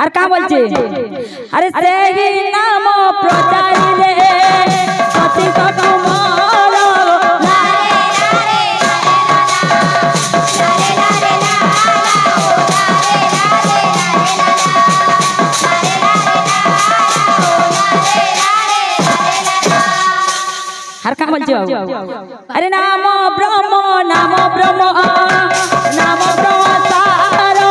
আর কা বলছে আরে সেই নাম প্রচারিলে সতী কুমার আর কা বলছে আরে নাম ব্রহ্ম নাম ব্রহ্ম নাম ব্রহ্ম সারো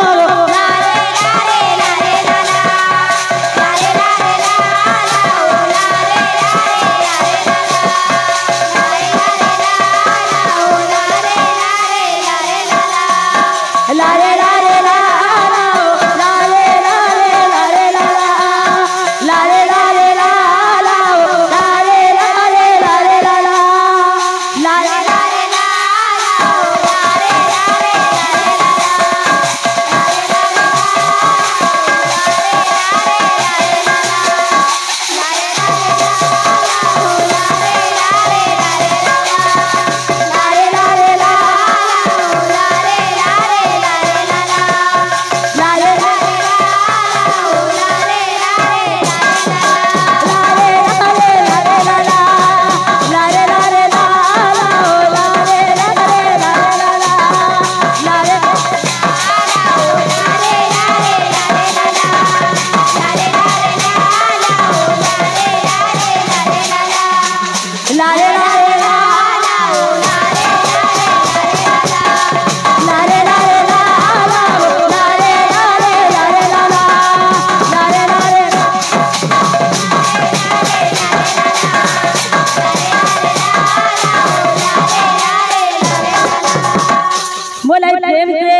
बोले प्रेम से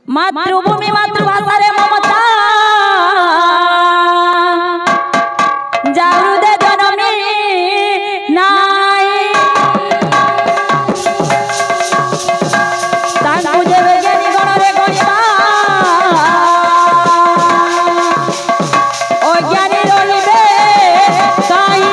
मातृभूमि मातृभाषा रे ममता जारुदे जनमी नाई तांकु जे वैज्ञानिक गण रे गणिबा अज्ञानी रहिबे काई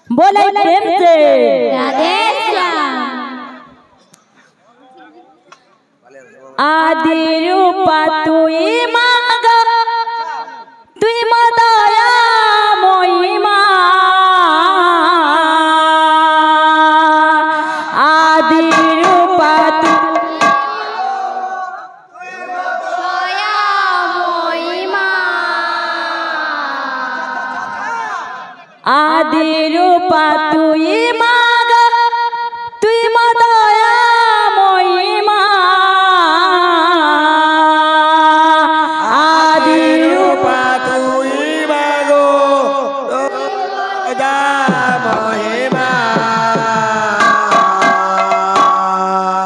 बोले प्रेम से आदि रूपा तुई माग तुई मदया मोहिमा आदि रूपा आदि रूपा तुई माग तुई मदया मोहिमा आदि रूपा तुई मागो दा महिमा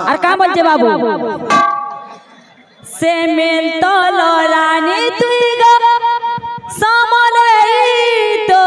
আর কা বলছে বাবু से मिल तो रानी तुई गो समले तो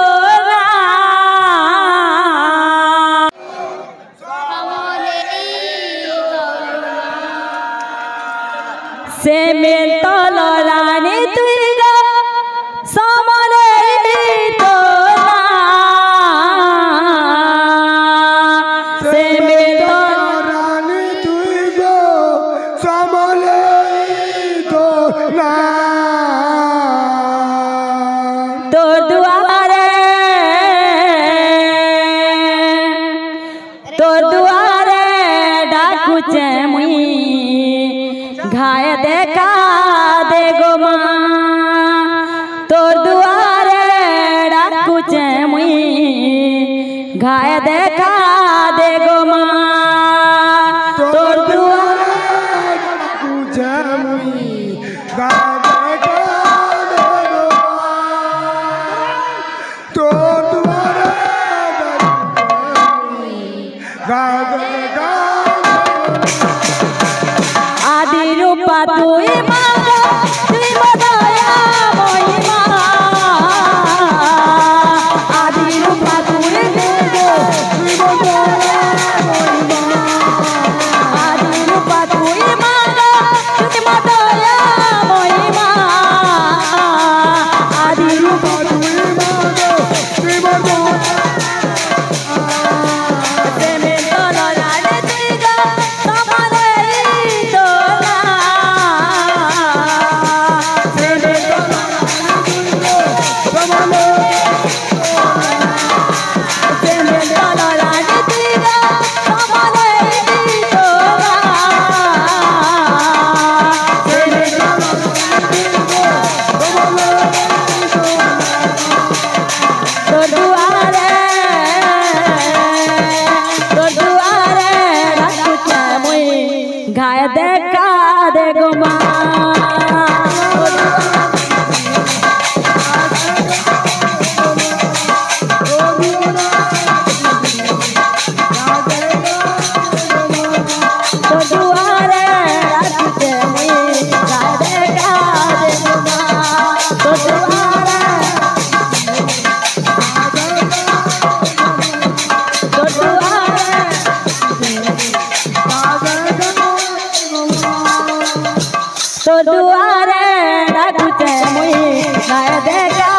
दुआरे डाकुचे मुई गाय देखा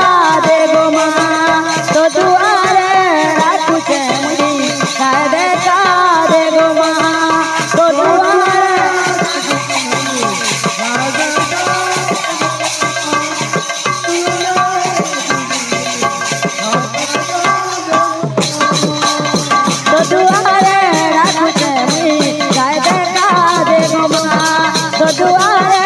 दे गो माँ तो दुआरे डाकुचे मुई गाय देखा दे गो माँ तो दुआरे दुआरे डाकुचे मुई गाय देखा दे गो माँ तो दुआरे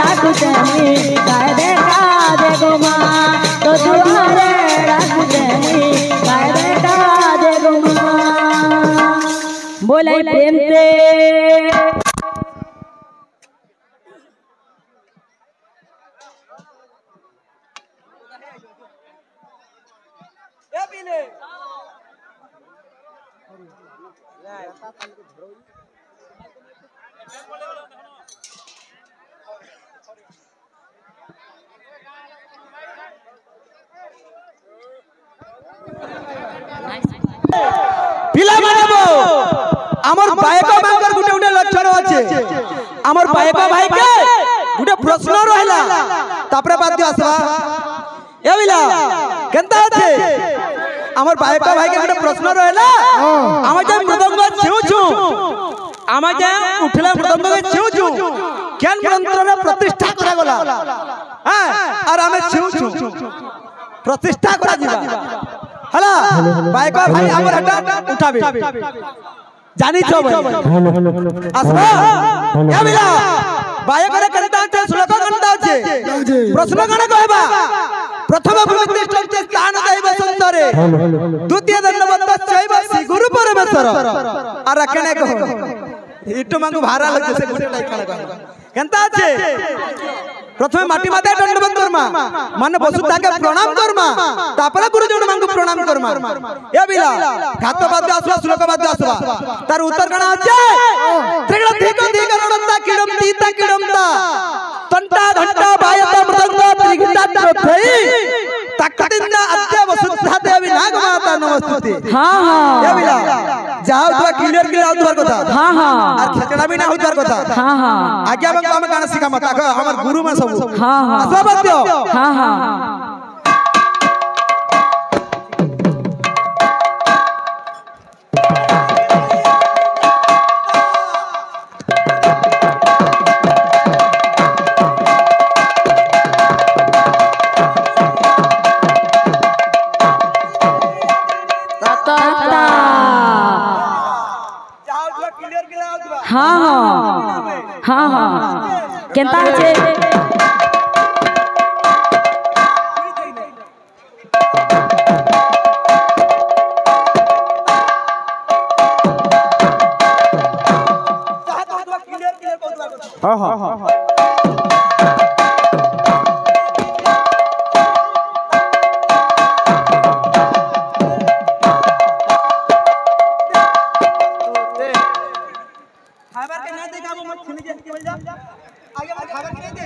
डाकुचे मुई गाय देखा दे गो माँ तो दुआरे डाकुचे मुई गाय देखा दे गो माँ बोले प्रेम से पिला मानबो हमर बायका मांगर गुटे गुटे लक्षण আছে हमर बायका भाई के गुटे प्रश्न रहला तापरे बात आसवा ए बिला केनता আছে हमर बायका भाई के गुटे प्रश्न रहला हम जे मृदंग छेउछु हम जे उठला मृदंग छेउछु केन मंत्र रे प्रतिष्ठा करा गला हां और हम छेउछु प्रतिष्ठा करा जीवा हला बायका भाई हमर हटा उठाबे जानी छो भाई आसवा या बिला बायका रे कनता छे श्लोक कनता छे प्रश्न कने कहबा प्रथम भूमिष्ठ स्थान दैव सुंदरे द्वितीय दंडवत चैव श्री गुरु परमेश्वर और कने कहो इटो मांगु भारा लगे से गुटे टाइप कने कहो केनता छे प्रथम माटी माते दंडवत करमा मन वसुधा के प्रणाम करमा तापरे गुरुजन मांगु प्रणाम करमा ए बिला घात बाद आसवा श्लोक बाद आसवा तार उत्तर कणा আছে त्रिगण धीक धीक रणता किडमता तंटा घंटा बायता मृदंग त्रिगुटा ट्रथई तक्कतिंदा अद्य वसुधा देवी नाग माता नमस्ते हां हां ए बिला जाओ तो क्लियर क्लियर आउत कथा हां हां और खेचड़ा भी ना होत कथा हां हां आज्ञा बंग हम गाना सिखा मत हमर गुरु में सब हां हां आसवा बत्यो हां हां हाँ हाँ हाँ हाँ केनता छे हाँ हाँ हाँ खाबर के ना देखा वो मत खेले जा आगे मत खाबर के नहीं दे